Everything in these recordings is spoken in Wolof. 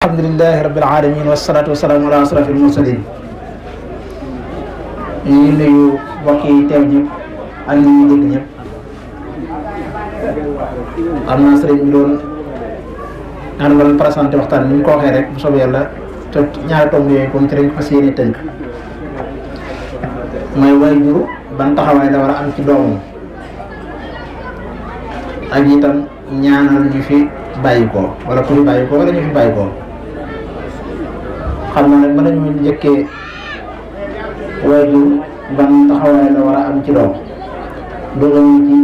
alhamdulillahi rabbil alamin wassalatu wassalamu ala asrafil mursalin. ñu ngi nuyu mbokk yi teew ñëpp ak ñi ñu dégg ñëpp. am naa sëriñ bi doon naan nga leen présenté waxtaan ni ñu ko waxee rek bu soobee yàlla te ñaari tomb yooyu comme ci lañ ko fas yéene tënk mooy waajur ban taxawaay la war a am ci doomam ak itam ñaanal ñu fi bàyyi ko wala ku fi bàyyi ko wala ñu fi bàyyi ko. xam naa nag mën nañu njëkkee waajur ban taxawaay la war a am ci doom dooga ñu ci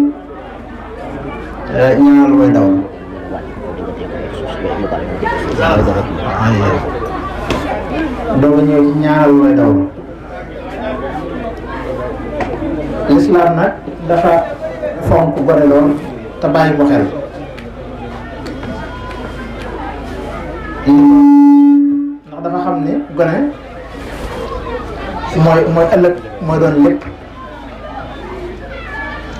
ñaanal way daw dooga ñëw ci ñaanal way daw. lislaam nag dafa fonk gone lool te bàyyi ko xel ndax dafa xam ne gone mooy ëllëg mooy doon lépp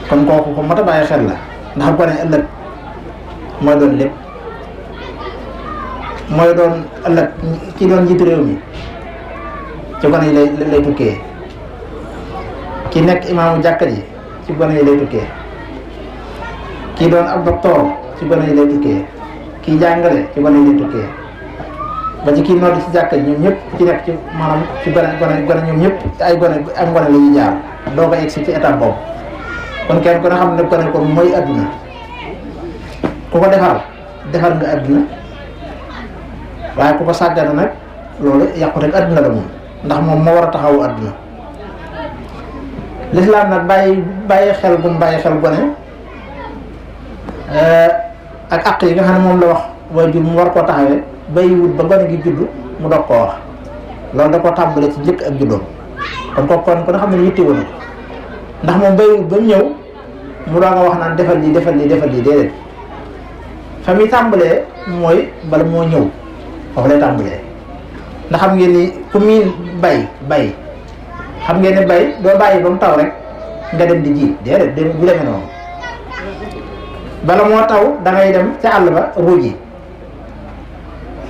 kon kooku ko mat a bàyyi xel la ndax gone ëllëg mooy doon lépp mooy doon ëllëg ci doon njiitu réew mi ci gone yi lay tukkee ki nekk imaamu jàkka ji ci gone yi lay tukkee kii doon ab docteur ci gone yi lay tukkee kii jàngale ci gone yi lay tukkee ba ci kii nodd ci jàkka ji ñoom ñëpp ci nekk ci maanaam ci gone ñoom ñëpp ay gone am gone la ñuy jaar doo ko egsi ci étape boobu kon kenn ku ne xam ne gone ko mooy adduna ku ko defar nga adduna waaye ku ko sàggana nag loolu yàqu rek adduna la moom ndax moom moo war a taxawu adduna. lislaam nag bàyyi xel bu mu bàyyi xel gone ak àq yi nga xam ne moom la wax waajur mu war koo taxawee bàyyiwut ba gone gi juddu mu doog koo wax loolu da koo tàmbale ci njëkk ak juddoom kon kon xam ne yitte woon ndax moom bàyyiwut ba mu ñëw mu doog a wax naan defal lii déedéet fa muy tàmbalee mooy bala moo ñëw foofu lay tàmbalee ndax xam ngeen ni ku miin bay xam ngeen ne bay doo bàyyi ba mu taw rek nga dem di ji déedéet bu demee noonu bala moo taw da ngay dem ca àll ba ruuji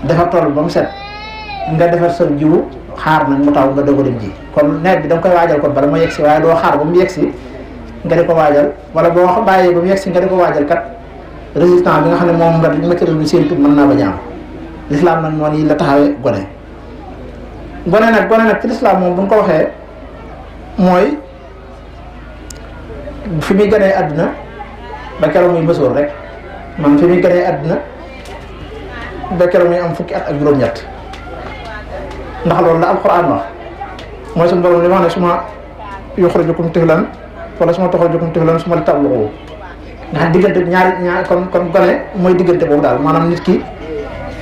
defar tool ba mu set nga defar sa jiwu xaar nag mu taw nga doog a dem ji kon nawet bi da nga koy waajal kon bala moo yegsi waaye doo xaar ba mu yegsi nga di ko waajal wala boo bàyyee ba mu yegsi nga di ko waajal kat résultat bi nga xam ne moom nga météo bi seen tub mën naa ba jaam. lislaam nag noonu yi la taxawee gone nag ci lislaam moom bu ñu ko waxee mooy fi muy gënee àdduna ba keroog muy mësoor rek man fi muy gënee àdduna ba keroog muy am fukki at ak juróom-ñett ndax loolu la alxuraan wax mooy suñu borom li wax ne suma yuxrijukum tiflan wala suma tuxrijukum tiflan suma li tabluxu ndax diggante ñaari kon gone mooy diggante boobu daal maanaam nit ki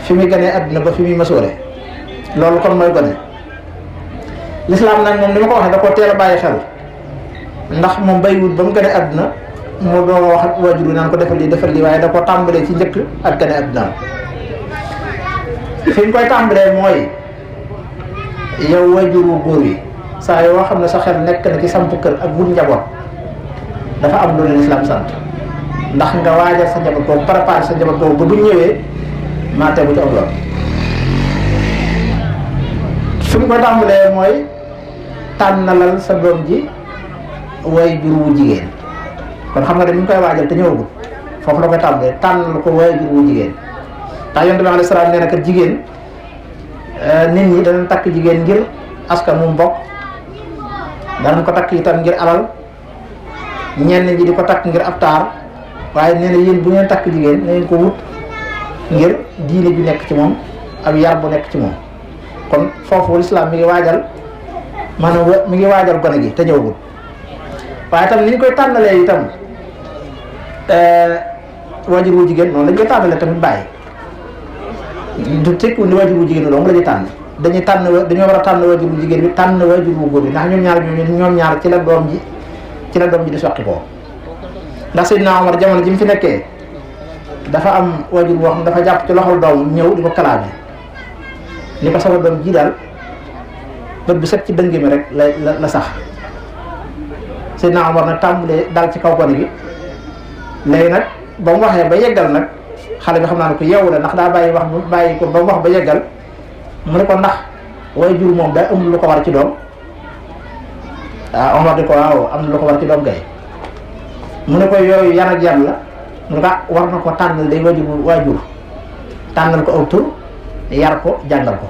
fi muy gënee àdduna ba fi muy mësoore loolu kon mooy gone. lislaam nag moom ni ma ko waxee da koo teel a bàyyi xel ndax moom bàyyiwut ba mu gënee àdduna moo doog a wax ak waajur yi naan ko defal lii waaye da koo tàmbalee ci njëkk ak gënee àddunaam fi ñu koy tàmbalee mooy yow waajur wu góor yi saa yoo xam ne sa xel nekk na ci samp kër ak wut njaboot dafa am loolu lislaam sant ndax nga waajal sa njaboot boobu préparer sa njaboot boobu ba bu ñëwee maa tegu ci am yoon. fi mu ko tàmbalee mooy tànnalal sa doom ji waajur wu jigéen kon xam nga ne mi ngi koy waajal te ñëwagul foofu la koy tàmbalee tànnal ko waajur wu jigéen ndax yonent bi alayhi salaam nee na kat jigéen nit ñi danañ takk jigéen ngir askan mu mbokk danañ ko takk itam ngir alal ñenn ñi di ko takk ngir ab taar waaye nee na yéen bu ngeen takk jigéen na ngeen ko wut ngir diine bi nekk ci moom ak yar bu nekk ci moom. kon foofu lislaam mi ngi waajal maanaam mi ngi waajal gone gi te ñëwagul waaye tam ni ñu koy tànnalee itam waajur wu jigéen noonu lañ koy tànnalee tamit bàyyi du tekkiwul ni waajur wu jigéen loolu la ñuy tànn dañoo war a tànn waajur wu jigéen bi tànn waajur wu góor bi ndax ñoom ñaar ci la doom ji di soqi ko ndax Seydina Omar jamono ji mu fi nekkee dafa am waajur boo xam dafa jàpp ci loxol doom ñëw di ko kalaame ni ko sama doom ji daal bët bu set ci dënge mi rek la sax Seydina Omar nag tàmbalee dal ci kaw gone gi léegi nag ba mu waxee ba yeggal nag xale bi xam naa ne ko yeewu la ndax daa bàyyi ko ba mu wax ba yeggal mu ne ko ndax waajur moom daa ëmb lu ko war ci doom Omar di ko waaw am na lu ko war ci doom kay mu ne ko yooyu yan ak yan la mu ne ko war na ko tànnal day waajur tànnal ko aw tur yar ko jàngal ko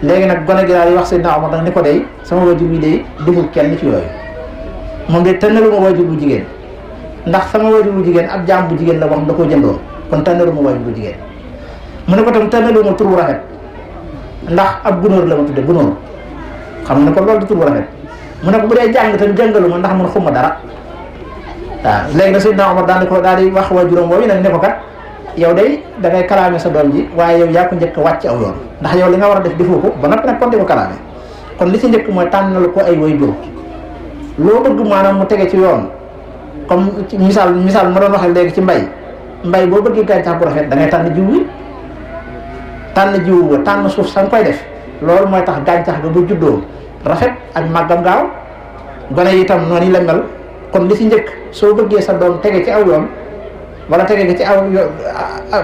léegi nag gone gi daal di wax Seydina Omar nag ni ko day sama waajur bi day deful kenn ci yooyu moom de tànnaluma waajur bu jigéen ndax sama waajur bu jigéen ab jaam bu jigéen la wax da koo jëndoon kon tànnaluma waajur bu jigéen mu ne ko tam tànnaluma tur bu rafet ndax ab gunóor la ma tudde gunóor xam ne ko loolu du tur bu rafet mu ne ko bu dee jàng tam jàngaluma ndax man xuma dara waaw léegi nag Seydina Omar daal di wax waajuram boobu nag ne ko kat yow day da ngay kalaame sa doom ji waaye yow yaa ko njëkk a wàcc aw yoon ndax yow li nga war a def defoo ko ba noppi nag kon di ko kalaame kon li ci njëkk mooy tànnal ko ay waajur loo bëgg maanaam mu tege ci yoon comme misaal ma doon waxee léegi ci mbay boo bëggee gàncax bu rafet da ngay tànn jiwu ba tànn suuf sa nga koy def loolu mooy tax gàncax ga bu juddoo rafet ak màggam gaaw gone yi itam noonu la mel kon li ci njëkk soo bëggee sa doom tege ci aw yoon wala tege ci aw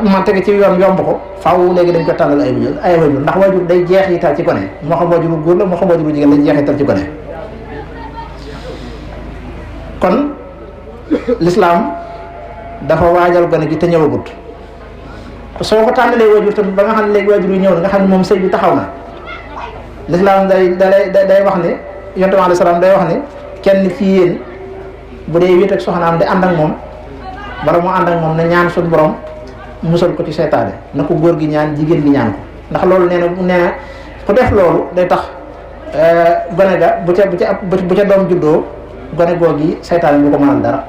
man tege ci yoon yomb ko faaw léegi dañ ko tànnal ay waajur ndax waajur day jeexital ci gone moo xam waajuru góor la moo xam waajuru jigéen day jeexital ci gone kon lislaam dafa waajal gone gi te ñëwagut soo ko tànnalee waajur tamit ba nga xam ne léegi waajur yi ñëw na nga xam ne moom sëy bi taxaw na lislaam day wax ne yonent bi alayhi salaam day wax ne kenn ci yéen bu dee wéet ak soxnaam di ànd ak moom bala mu ànd ak moom na ñaan suñu borom musal ko ci seytaane na ko góor gi ñaan jigéen gi ñaan ko ndax loolu nee na ku def loolu day tax gone ga bu ca doom juddoo gone googi seytaane bu ko mënal dara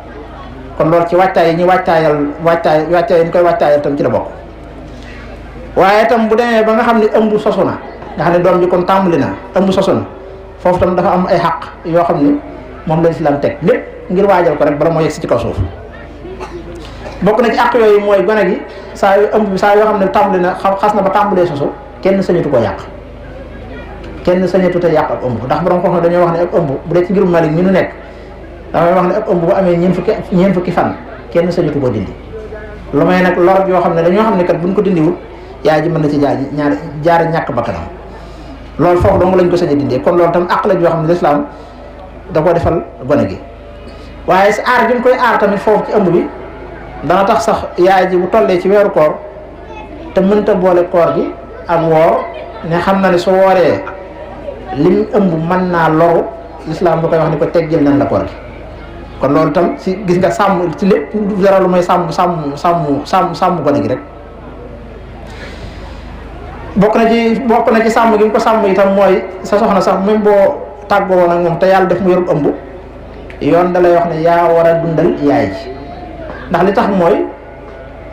kon loolu ci waajtaay yi ñu waajtaay yi ñu koy waajtaayal tam ci la bokk waaye tam bu demee ba nga xam ne ëmb sosu na nga xam ne doom ji kon tàmbali na ëmb sosu na foofu tam dafa am ay xàq yoo xam ne moom la lislaam teg lépp ngir waajal ko rek bala moo yegg si ci kaw suuf bokk na ci àq yooyu mooy gone gi saa yu ëmb saa yoo xam ne tàmbali na xas na ba tàmbalee sosu kenn sañatu koo yàq kenn sañatu te yàq ab ëmb ndax borom ko xam ne dañoo wax ne ab ëmb bu dee ci ngirum Malik mi nu nekk damay wax ne ab ëmb bu amee ñeent fukki fan kenn sañatu koo dindi lu may nag lor yoo xam ne dañoo xam ne kat buñ ko dindiwul yaay ji mën na ci jaari ñàkk bakkanam loolu foofu dong lañ ko sañ a dindee kon loolu tam àq la yoo xam ne lislaam da ko defal gone gi waaye si aar gi mu koy aar tamit foofu ci ëmb bi dana tax sax yaay ji bu tollee ci weeru koor te mënta boole koor gi ak woor ne xam na ne su wooree lim ëmb mën naa loru lislaam da koy wax ni ko teggil nañ la koor gi kon loolu tam si gis nga sàmm ci lépp dara lu mooy sàmm gone gi rek bokk na ci sàmm gi mu ko sàmm itam mooy sa soxna sax même boo tàggoo woon ak moom te yàlla def mu yorub ëmb yoon da lay wax ne yaa war a dundal yaay ji ndax li tax mooy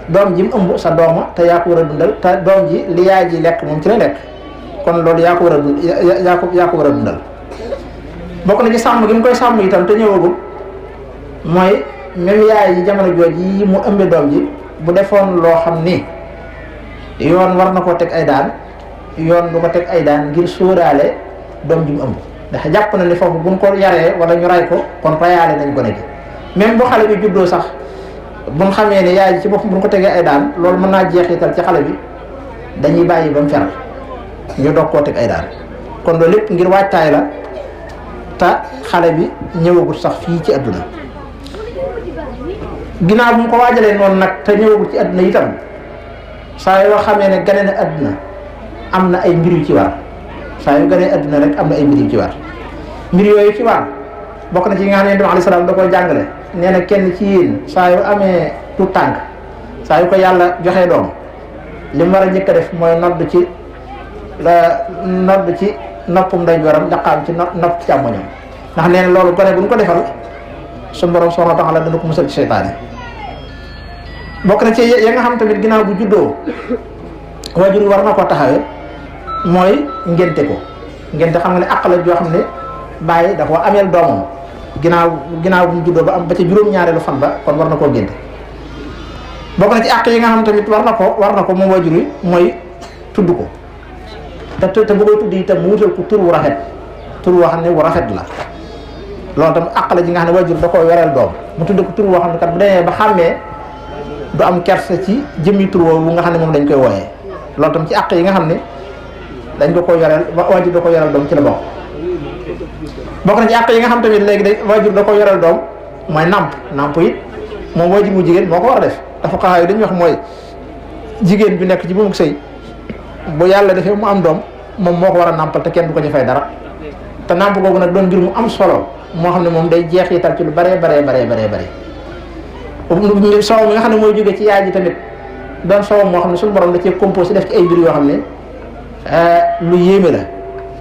doom ji mu ëmb sa dooma te yaa ko war a dundal te doom ji li yaay ji lekk moom ci la lekk kon loolu yaa ko war a dundal bokk na ci sàmm gi mu koy sàmm itam te ñëwagul mooy même yaay ji jamono jooj yi mu ëmbe doom ji bu defoon loo xam ni yoon war na koo teg ay daan yoon du ko teg ay daan ngir sóoraale doom ji mu ëmb ndax jàpp na ni foofu buñ ko yaree wala ñu ray ko kon rayaale nañ gone gi même bu xale bi juddoo sax buñ xamee ne yaay ji ci bopp buñ ko tegee ay daan loolu mën naa jeexital ci xale bi dañuy bàyyi ba mu fer ñu doog koo teg ay daan kon loolu lépp ngir waajtaay la te xale bi ñëwagut sax fii ci àdduna ginnaaw bu mu ko waajalee noonu nag te ñëwagut ci àdduna itam saa yoo xamee ne gane na àdduna am na ay mbir yu ci war saa yu ganee àdduna rek am na ay mbir yu ci war mbir yooyu ci war bokk na ci nga xam ne Yonent bi alayhi salaam da koy jàngale nee na kenn ci yéen saa yu amee tuut tànk saa yu ko yàlla joxee doom li mu war a njëkk a def mooy nodd ci noppum ndeyjooram daqaam ci nopp càmmoñam ndax nee na loolu gone bu ñu ko defal suñu borom subhaanahu wa ta'aala dana ko musal ci seytaane bokk na ci ya nga xam tamit ginnaaw bu juddoo waajur war na ko taxawee mooy ngénte ko ngénte xam nga ne àq la joo xam ne bàyyi da koo ameel doomam ginnaaw bu mu juddoo ba am ba ca juróom-ñaareelu fan ba kon war na koo ngénte bokk na ci àq yi nga xam tamit war na ko moom waajur yi mooy tudd ko te bu koy tudd itam mu wutal ko tur wu rafet tur woo xam ne wu rafet la loolu tam àq la ji nga xam ne waajur da koo yoreel doom mu tudd ko tur woo xam ne kat bu demee ba xàmmee du am kersa ci jëmmi tur woowu nga xam ne moom dañ koy wooyee loolu tam ci àq yi nga xam ne dañ ko yoreel waajur da ko yoreel doom ci la bokk na ci àq yi nga xam tamit léegi waajur da ko yoreel doom mooy namp it moom waajur bu jigéen moo ko war a def dafa xaxaa yi dañuy wax mooy jigéen bi nekk ci bu mu sëy bu yàlla defee mu am doom moom moo ko war a nàmpal te kenn du ko ci fay dara te nàmp googu nag doon ngir mu am solo moo xam ne moom day jeexital ci lu bare soow mi nga xam ne mooy jóge ci yaay ji tamit doon soow moo xam ne suñu borom da cee composé def ci ay mbir yoo xam ne lu yéeme la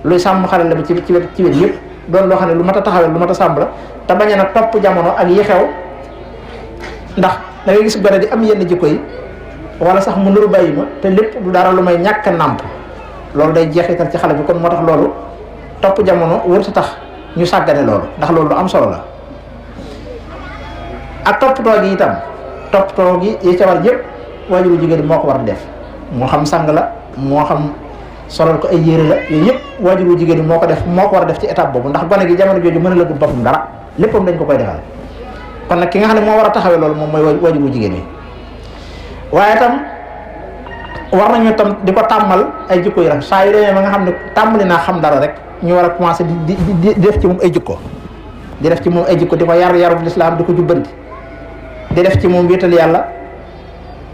luy sàmm xale la bi ci wet yëpp doon loo xam ne lu mat a taxawee lu mat a sàmm la te bañ a nag topp jamono ak yi xew ndax da ngay gis gone di am yenn jikko yi wala sax mu nuru bàyyi ma te lépp du dara lu may ñàkk a nàmp loolu day jeexital ci xale bi kon moo tax loolu topp jamono wërta tax ñu sàggane loolu ndax loolu lu am solo la ak toppatoo gi itam toppatoo gi yi ca war yëpp waajuru jigéen moo ko war di def moo xam sang la moo xam solal ko ay yére la yooyu yëpp waajuru jigéen moo ko war a def ci étape boobu ndax gone gi jamono jooju mën a lëgul boppam dara léppam dañ ko koy defal kon nag ki nga xam ne moo war a taxawee loolu moom mooy waajuru jigéen yi waaye tam war nañu tam di ko tàmmal ay jikko yu rafet saa yu demee ba nga xam ne tàmmali naa xam dara rek ñu war a commencé di def ci moom ay jikko di def ci moom ay jikko di ko yarub lislaam di ko jubbanti di def ci moom wéetal yàlla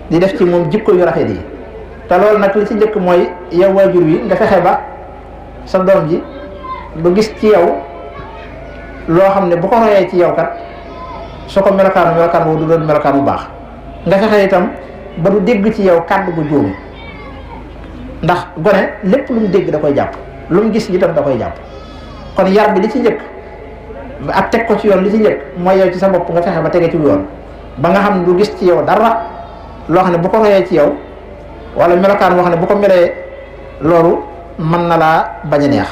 di def ci moom jikko yu rafet yi te loolu nag li ci njëkk mooy yow waajur wi nga fexe ba sa doom ji du gis ci yow loo xam ne bu ko royee ci yow kat su ko melokaan woo du doon melokaan bu baax nga fexe itam ba du dégg ci yow kàddu gu juum ndax gone lépp lu mu dégg da koy jàpp lu mu gis itam da koy jàpp kon yar bi li ci njëkk ak teg ko ci yoon li ci njëkk mooy yow ci sa bopp nga fexe ba tege ci yoon ba nga xam ne du gis ci yow dara loo xam ne bu ko royee ci yow wala melokaan boo xam ne bu ko melee loolu mën na laa bañ a neex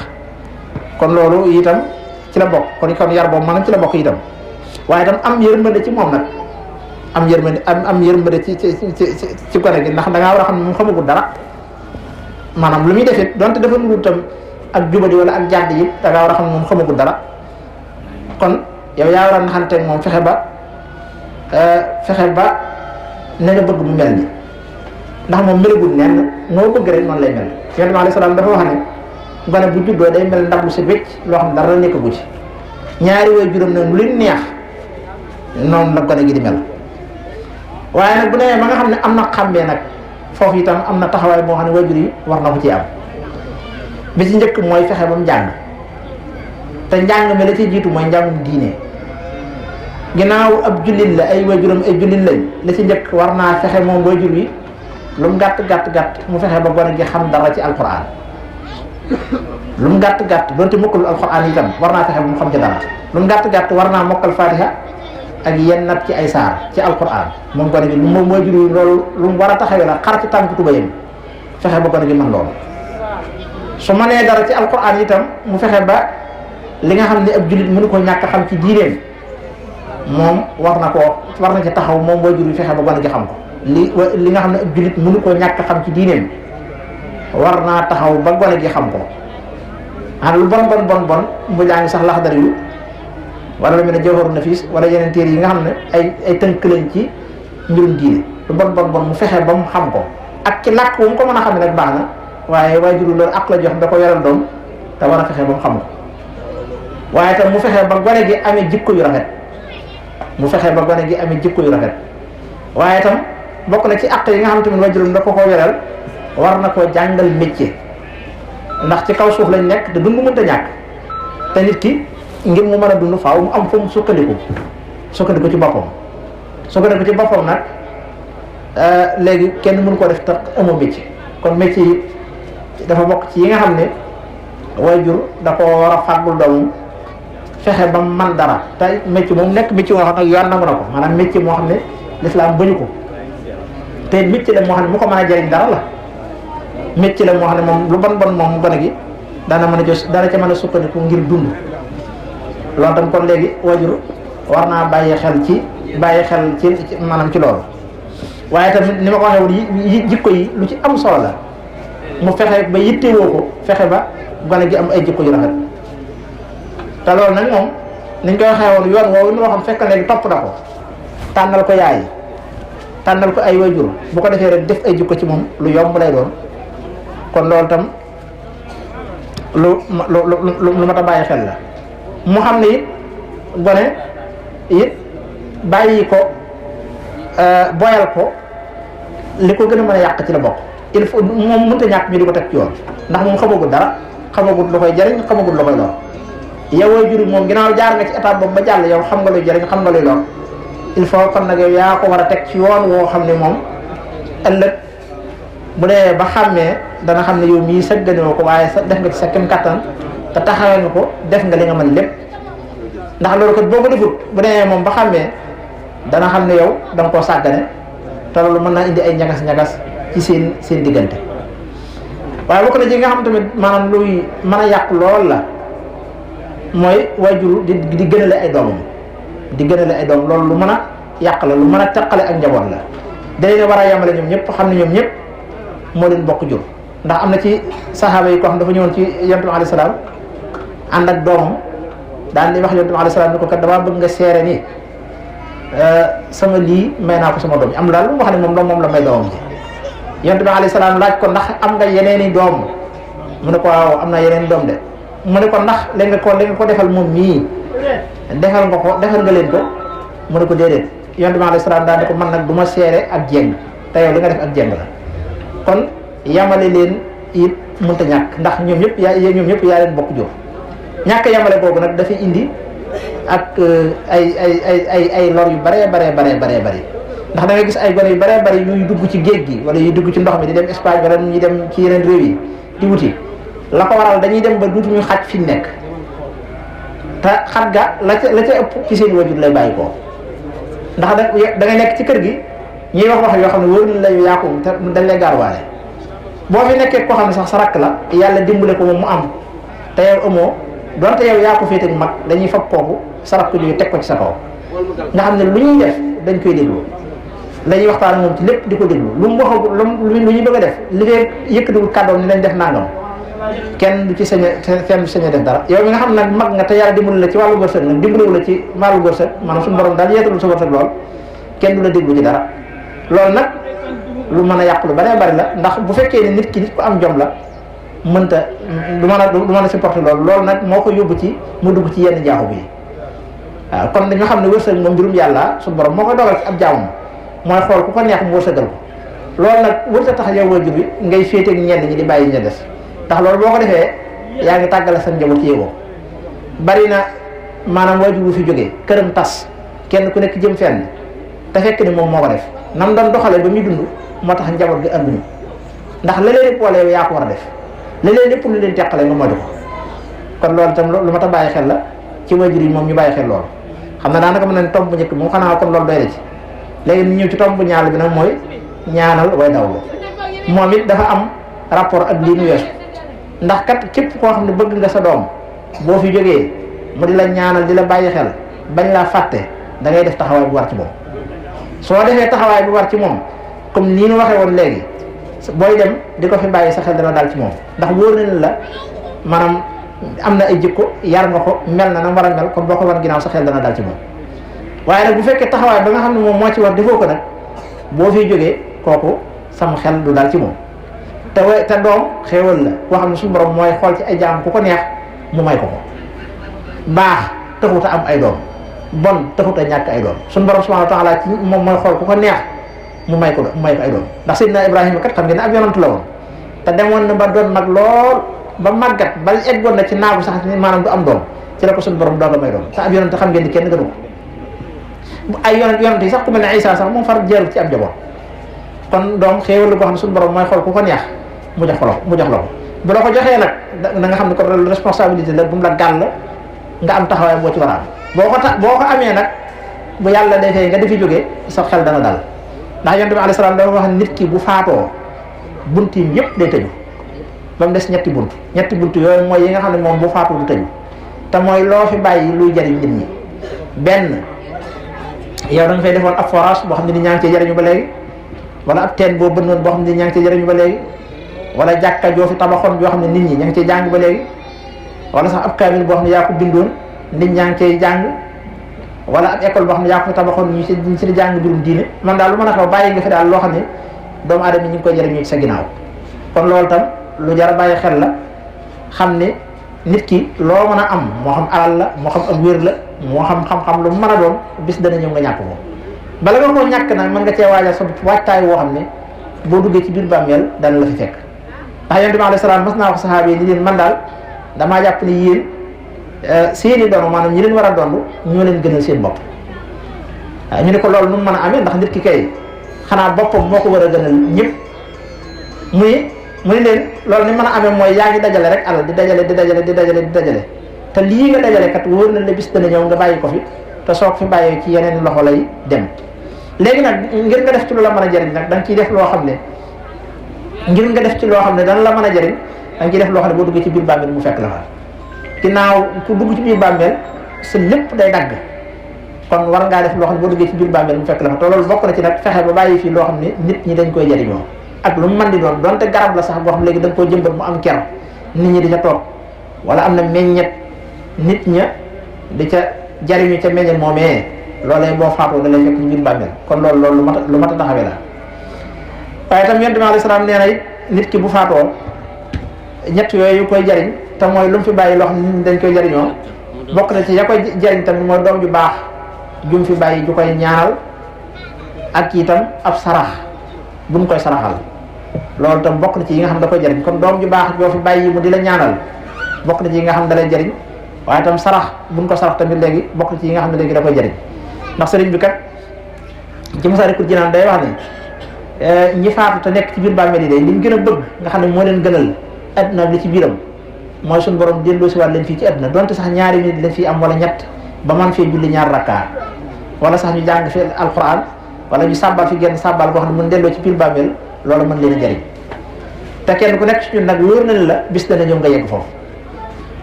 kon loolu itam ci la bokk kon yar boobu maanaam ci la bokk itam waaye itam am yërmande ci moom nag am yërmande ci gone gi ndax da ngaa war a xam ne moom xamagul dara maanaam lu muy def it donte dafa nuru itam ak jubadi wala ak jàdd yi da ngaa war a xam ne moom xamagul dara kon yow yaa war a naxanteeg moom fexe ba ne nga bëgg mu mel ni ndax moom melagul nenn noo bëgg rek noonu lay mel Yonent bi alayhi salaam dafa wax ne gone bu juddoo day mel ndab lu si wécc loo xam ne dara nekk gu ci ñaari way juróom nag lu leen neex noonu la gone gi di mel waaye nag bu demee ba nga xam ne am na xàmmee nag foofu itam am na taxawaay boo xam ne waajur yi war na ko ci am bi ci njëkk mooy fexe ba mu jàng te njàng mi la ci jiitu mooy njàngum diine ginnaaw ab jullit la ay waajuram ay jullit lañ la ci njëkk war naa fexe moom waajur wi lu mu gàtt mu fexe ba gone gi xam dara ci alquran lu mu gàtt donte mokkalul alquran itam war naa fexe ba mu xam ci dara lu mu gàtt war naa mokkal fatiha ak yenn nat ci ay saar ci alquran moom gone gi moom waajur wi loolu lu mu war a taxawee la xar ci tànk tubayam fexe ba gone gi mën loolu su mënee dara ci alquran itam mu fexe ba li nga xam ne ab jullit mënu ko ñàkk xam ci diineem moom war na ci taxaw moom waajur wi fexe ba gone gi xam ko li nga xam ne ab jullit mënu ko ñàkk xam ci diineem war naa taxaw ba gone gi xam ko xam lu bon mu jàng sax laxdar yu wala lu mel ne Jawharu Nafis wala yeneen téere yi nga xam ne ay tënk lañ ci mbirum diine lu bon mu fexe ba mu xam ko ak ci làkk wu mu ko mën a xam ne rek baax na waaye waajur loolu ak la jox da ko yoral doom te war a fexe ba mu xam ko waaye tam mu fexe ba gone gi amee jikko yu rafet waaye tam bokk na ci àq yi nga xam tamit waajuram da ko yoral war na koo jàngal métier ndax ci kaw suuf lañ nekk te dund mënta ñàkk te nit ki ngir mu mën a dund faaw mu am fu mu sukkandiku ci boppam nag léegi kenn mënu ko def tax amoo métier kon métier yi dafa bokk ci yi nga xam ne waajur da ko war a fàggul doomam fexe ba man dara te métier moom nekk métier moo xam ne yoon nangu na ko maanaam métier moo xam ne lislaam bañu ko te métier la moo xam ne mu ko mën a jëriñ dara la métier la moo xam ne moom lu bon moom gone gi dana ca mën a sukkandiku ngir dund loolu tam kon léegi waajur war naa bàyyi xel ci maanaam ci loolu waaye tamit ni ma ko waxee woon jikko yi lu ci am solo la mu fexe ba yittewoo ko fexe ba gone gi am ay jikko yu rafet te loolu nag moom niñ koy waxee woon yoon woowu ñu waxoon fekk léegi topp na ko tànnal ko yaay tànnal ko ay waajur bu ko defee rek def ay jikko ci moom lu yomb lay doon. kon loolu tam lu mat a bàyyi xel la mu xam ne it gone it bàyyi ko boyal ko li ko gën a mën a yàq ci la bokk. il faut moom mënut a ñàkk ñu di ko teg ci yoon ndax moom xamagul dara xamagul lu koy jariñ xamagul lu koy lor yow waajur moom ginnaaw jaar nga ci étape boobu ba jàll yow xam nga luy jariñ xam nga luy lor il faut kon nag yow yaa ko war a teg ci yoon woo xam ne moom ëllëg bu dee ba xàmmee dana xam ne yow mii sëgganoo ko waaye sa def nga ci sa kem kattan te taxawee nga ko def nga li nga mën lépp ndax loolu kat boo ko defut bu dee moom ba xàmmee dana xam ne yow da nga koo sàggane te loolu mën naa indi ay ñagas-ñagas ci seen diggante. waaye bokk na ci nga xam tamit maanaam luy mën a yàq lool la mooy waajur di gënale ay doomam di gënale ay doom loolu lu mën a yàq la lu mën a teqale ak njaboot la day ne war a yemale ñoom ñëpp xam ne ñoom ñëpp moo leen bokk jur. ndax am na ci saxaaba yi koo xam dafa ñëwoon ci yonent bi alayhi salaam ànd ak doomam daan di wax yonent bi alayhi salaam ni ko kat damaa bëgg nga seere ni sama lii may naa ko sama doom yi am daal lu mu wax ne moom la may doomam ji. yonent bi alayhi salaam laaj ko ndax am nga yeneeni doom mu ne ko waaw am na yeneen doom de mu ne ko ndax li nga ko defal moom mii defal nga leen ko mu ne ko déedéet. yonent bi alayhi salaam daan ne ko man nag du ma seere ak jéng te yow li nga def ak jéng la kon yamale leen it mënta ñàkk ndax ñoom ñëpp yaa leen bokk jur ñàkk yamale boobu nag dafay indi ak ay lor yu bare ndax da ngay gis ay gone yu bare yuy dugg ci géej gi wala yuy dugg ci ndox mi di dem Espagne wala ñuy dem ci yeneen réew yi di wuti la ko waral dañuy dem ba duutuñu xaj fi nekk te xat ga la ca ëpp ci seen wajur lay bàyyi ko ndax da ngay nekk ci kër gi ñuy wax yoo xam ne wóor na la yu yàqu te dañ lay gaarwaale boo fi nekkee koo xam ne sax sa rakk la yàlla dimbale ko moom mu am te yow amoo donte yow yaa ko féete mag dañuy fab kooku sa rakk yooyu teg ko ci sa kaw nga xam ne lu ñuy def dañ koy déglu la ñuy waxtaan moom ci lépp di ko déglu lu mu waxagul lu ñuy bëgg a def li fee yëkkatiwul kàddoom ni lañ def nangam kenn du ci sañ a def dara yow mi nga xam nag mag nga te yàlla dimbali la ci wàllu wërsëg nag dimbaliwu la ci wàllu wërsëg maanaam suñu borom daal yeetalul sa wërsëg lool kenn du la déglu ci dara loolu nag lu mën a yàq lu bari la ndax bu fekkee ne nit ku am jom la mënta du mën a supporter loolu nag moo ko yóbbu ci mu dugg ci yenn jaaxu bi waaw kon dañoo xam ne wërsëg moom mbirum yàlla suñu borom moo koy dogal ci ab jaamam mooy xool ku ko neex mu wërsëgal ko loolu nag wërta tax yow waajur bi ngay féeteeg ñenn ñi di bàyyi ña des ndax loolu boo ko defee yaa ngi tàggale sa njaboot ci yéegoo bari na maanaam waajur bu fi jógee këram tas kenn ku nekk jëm fenn te fekk ni moom moo ko def nam doon doxalee ba muy dund moo tax njaboot gi ànduñu ndax la leen boole yow yaa ko war a def la leen lépp lu leen teqale nga moytu ko kon loolu itam lu ma ta bàyyi xel la ci waajur yi moom ñu bàyyi xel loolu xam na daanaka mën nañ tomb bu njëkk moom xanaa kon loolu doy na ci léegi ñu ñëw ci tomb bu ñaar bi nag mooy ñaanal way dawlu moom it dafa am rapport ak lii nu weesu ndax kat képp koo xam ne bëgg nga sa doom boo fi jógee mu di la ñaanal di la bàyyi xel bañ laa fàtte da ngay def taxawaay bu war ci moom soo defee taxawaay bu war ci moom comme nii nu waxee woon léegi booy dem di ko fi bàyyi sa xel dana dal ci moom ndax wóor na la maanaam am na ay jikko yar nga ko mel na war a mel comme boo ko wan ginnaaw sa xel dana dal ci moom waaye nag bu fekkee taxawaay ba nga xam ne moom moo ci war defoo ko nag boo fiy jógee kooku sam xel du dal ci moom te doom xéewal la koo xam ne suñu borom mooy xool ci ay jaam ku ko neex mu may ko baax taxut a am ay doom bon taxut a ñàkk ay doom suñu borom subhanahu wa ta'ala ci moom mooy xool ku ko neex mu may ko ay doom ndax Seydina Ibrahima kat xam ngeen ne ab yonantu la woon te demoon na ba doon mag lool ba màggat ba eggoon na ci naagu sax maanaam du am doom ci la ko suñu borom doog a may doom te ab yonante xam ngeen ni kenn gënu ko ay yonante yi sax ku mel ne Isa sax moom far jeerul ci ab njaboot kon doom xéewal la boo xam ne suñu borom mooy xool ku ko neex mu jox la ko bu la ko joxee nag da nga xam ne ko responsabilité la bu mu la gàll nga am taxawaay boo ci war a am boo ko amee nag bu yàlla defee nga defi jógee sa xel dana dal ndax yonent bi alayhi salaam dafa wax nit ki bu faatoo buntiim yëpp day tëju ba mu des ñetti bunt yooyu mooy yi nga xam ne moom bu faatoo du tëju te mooy loo fi bàyyi luy jariñ nit ñi benn yow da nga fay defoon ab forage boo xam ne ni ñaa ngi cee jariñu ba léegi wala ab teen boo bënnoon boo xam ne ni ñaa ngi cee jariñu ba léegi wala jàkka joo fi tabaxoon joo xam ne nit ñi ña ngi cee jàng ba léegi wala sax ab kaamil boo xam ne yaa ko bindoon nit ñaa ngi cee jàng wala ab école boo xam ne yaa ko fi tabaxoon ñu si di jàng mbirum diine man daal lu mën a xew bàyyi nga fi daal loo xam ne doomu aadama yi ñu ngi koy jëriñoo ci sa ginnaaw. kon loolu tam lu jar a bàyyi xel la xam ne nit ki loo mën a am moo xam alal la moo xam ak wér la moo xam xam-xam lu mu mën a doon bis dana ñëw nga ñàkk ko bala nga koo ñàkk nag mën nga cee waajal sa waajtaay woo xam ne boo duggee ci biir bàmmeel dana la fi fekk. ndax yonent bi alayhi salaam mas naa ko saxaaba yi ni leen man daal damaa jàpp ne yéen seeni doon maanaam ñi leen war a doon ñoo leen gënal seen bopp. waaw ñu ne ko loolu nu mu mën a amee ndax nit ki kay xanaa boppam moo ko war a gënal ñëpp mu ne leen loolu ni mën a amee mooy yaa ngi dajale rek alal di dajale te lii nga dajale kat wóor na la bis dana ñëw nga bàyyi ko fi te soog fi bàyyee ci yeneen loxo lay dem. léegi nag ngir nga def ci lu la mën a jëriñ nag da nga ciy def loo xam ne ngir nga def ci loo xam ne dana la mën a jëriñ da nga ciy def loo xam ne boo duggee ci biir bàmmeel mu fekk la fa ginnaaw ku dugg ci biir bàmmeel sa lépp day dagg kon war ngaa def loo xam ne boo duggee ci biir bàmmeel mu fekk la fa te loolu bokk na ci nag fexe ba bàyyi fii loo xam ne nit ñi dañ koy jëriñoo ak lu mu mën di doon donte garab la sax boo xam léegi da nga koo jëmbat mu am ker nit ñi di ca toog wala am na meññet nit ña di ca jariñu ca meññet moomee loolee boo faatoo da lay fekk ci biir bàmmeel kon loolu lu mat a taxawee la. waaye itam yonent bi alayhi salaam nee na it nit ki bu faatoo ñett yooyu koy jariñ te mooy lu mu fi bàyyi loo xam ne nit ñi dañ koy jariñoo bokk na ci ya koy jariñ tamit mooy doom ju baax ju mu fi bàyyi ju koy ñaanal ak itam ab sarax bu mu koy saraxal loolu tam bokk na ci yi nga xam da koy jariñ kon doom ju baax joo fi bàyyi mu di la ñaanal bokk na ci yi nga xam da lay jariñ waaye tam sarax bu mu ko sarax tamit léegi bokk na ci yi nga xam ne léegi da koy jariñ ndax sëriñ bi kat ci Masaalikul Jinaan day wax ne ñi faatu te nekk ci biir bàmmeel yi day liñ gën a bëgg nga xam ne moo leen gënal adduna li ci biiram mooy suñu borom delloo si waat leen fii ci adduna donte sax ñaari minute lañ fii am wala ñett ba man fee julli ñaar rakkaa wala sax ñu jàng fi alquran wala ñu sàbbal fi genn sàbbal boo xam ne mën delloo ci biir bàmmeel loolu mën leen a jariñ te kenn ku nekk ci ñun nag wóor na la bis dana ñëw nga yegg foofu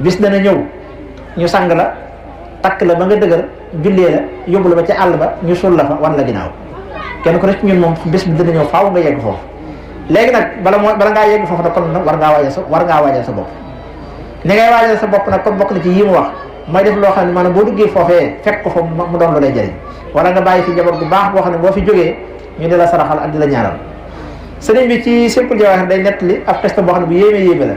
bis dana ñëw ñu sang la takk la ba nga dëgër jullee la yóbbu la ba ca àll ba ñu suul la fa wan la ginnaaw kenn ku nekk ci ñun moom bis bi dana ñëw faaw nga yegg foofu léegi nag bala ngaa yegg foofu nag kon nag war ngaa waajal sa bopp ni ngay waajal sa bopp nag kon bokk na ci yi mu wax mooy def loo xam ne maanaam boo duggee foofee fekk ko fa mu doon lu lay jëriñ wala nga bàyyi fi njaboot bu baax boo xam ne boo fi jógee ñu di la saraxal ak di la ñaanal. sëriñ bi ci Sirkul Jawaahir day nettali ab peste boo xam ne bu yéeme la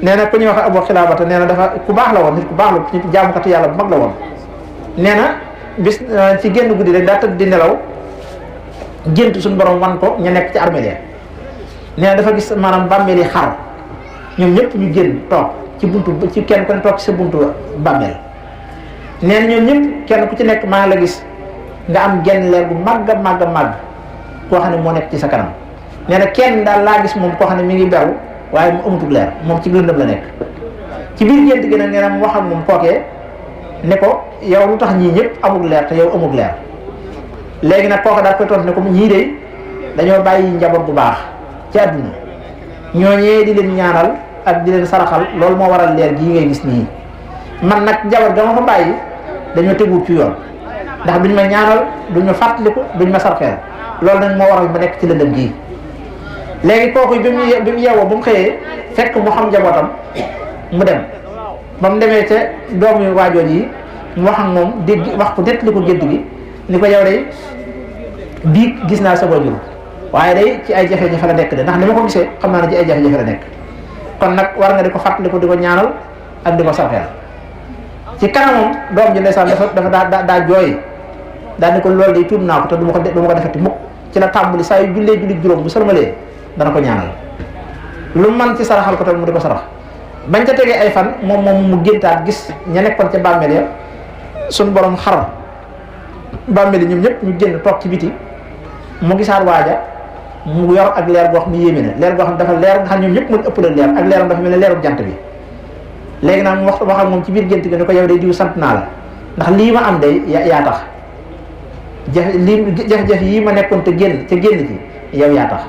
nee na ku ñuy wax Abu Xilaabata nee na dafa ku baax la woon nit ku baax la nit jaamukatu yàlla bu mag la woon nee na bis ci génn guddi rek daa tëdd di nelaw gént suñu borom wan ko ñu nekk ci armeel ya nee na dafa gis maanaam bàmmeel yi xar ñoom ñëpp ñu génn toog ci buntu ci kenn ku ne toog ci sa buntu bàmmeel nee na ñoom ñëpp kenn ku ci nekk maa la gis nga am genn leer bu màgg koo xam ne moo nekk ci sa kanam nee na kenn daal laa gis moom koo xam ne mi ngi beru waaye mu amatul leer moom ci lëndëm la nekk ci biir gént gi nag nee na mu wax ak moom kookee ne ko yow lu tax ñii ñëpp amul leer te yow amul leer léegi nag kooka daal koy tontu ne ko ñii de dañoo bàyyi njaboot bu baax ci àdduna ñooñee di leen ñaanal ak di leen saraxal loolu moo waral leer gii ngay gis nii man nag njaboot ga ma fa bàyyi dañoo teguwul ci yoon ndax duñ ma ñaanal duñ ma fàttaliku duñ ma sarxeel loolu nag moo waral ma nekk ci lëndëm gii léegi kooku bi mu yeewoo ba mu xëyee fekk mu xam njabootam mu dem ba mu demee ca doomu waajoon yi mu wax ak moom dégg wax ko nettali ko gént gi ni ko yow day biig gis naa sa waajur waaye day ci ay jafe-jafe la nekk de ndax ni ma ko gisee xam naa ne ci ay jafe-jafe la nekk kon nag war nga di ko fàttaliku di ko ñaanal ak di ko sarxeel ci kanamam doom ji ndeysaan dafa daa jooy daa ni ko loolu day tuub naa ko te du ma ko defati mukk ci la tàmbali saa yu julli juróom bu sërmalee dana ko ñaanal lu man ci saraxal ko tamit mu di ko sarax bañ ca tegee ay fan moom mu géntaat gis ña nekkoon ca bàmmeel ya suñ borom xar bàmmeel yi ñoom ñëpp ñu génn toog ci biti mu gisaat waaja mu yor ak leer goo xam ne yéeme na leer goo xam dafa leer nga xam ñoom ñëpp mën ëpp la leer ak leeram dafa mel ne leeru jant bi léegi nag mu wax ak moom ci biir gént gi ne ko yow day diw sant naa la ndax lii ma am day yaa tax jafe-jafe yii ma nekkoon te génn ci yow yaa tax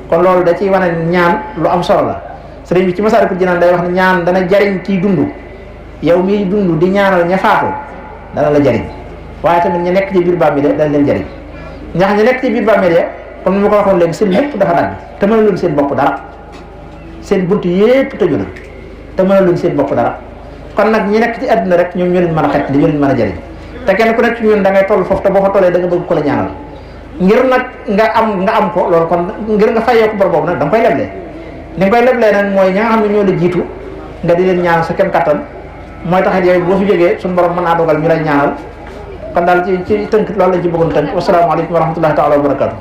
kon loolu da ciy wane ñaan lu am solo la sëriñ bi ci Masaalikul Jinaan day wax ne ñaan dana jariñ kiy dund yow miy dund di ñaanal ña faatu dana la jariñ waaye tamit ña nekk ci biir bàmmeel dana leen jariñ ndax ña nekk ci biir bàmmeel ya comme ni ma ko waxoon léegi seen lépp dafa dagg te mënaluñ seen bopp dara seen bunt yépp tëju na te mënaluñ seen bopp dara kon nag ñi nekk ci àdduna rek ñoom ñoo leen mën a xet li ñoo leen mën a jariñ te kenn ku nekk ci ñun da ngay toll foofu te boo fa tollee da nga bëgg ko la ñaanal ngir nag nga am ko loolu kon ngir nga fayee ko bor boobu nag da nga koy leblee ni nga koy leblee nag mooy ña nga xam ne ñoo la jiitu nga di leen ñaanal sa kem kattan mooy taxit yow boo fi jógee suñu borom mën naa dogal ñu lay ñaanal kon daal ci tënk loolu lañ ci bëggoon tënk wasalaamaaleykum wa rahmatullahi taala wa barakatu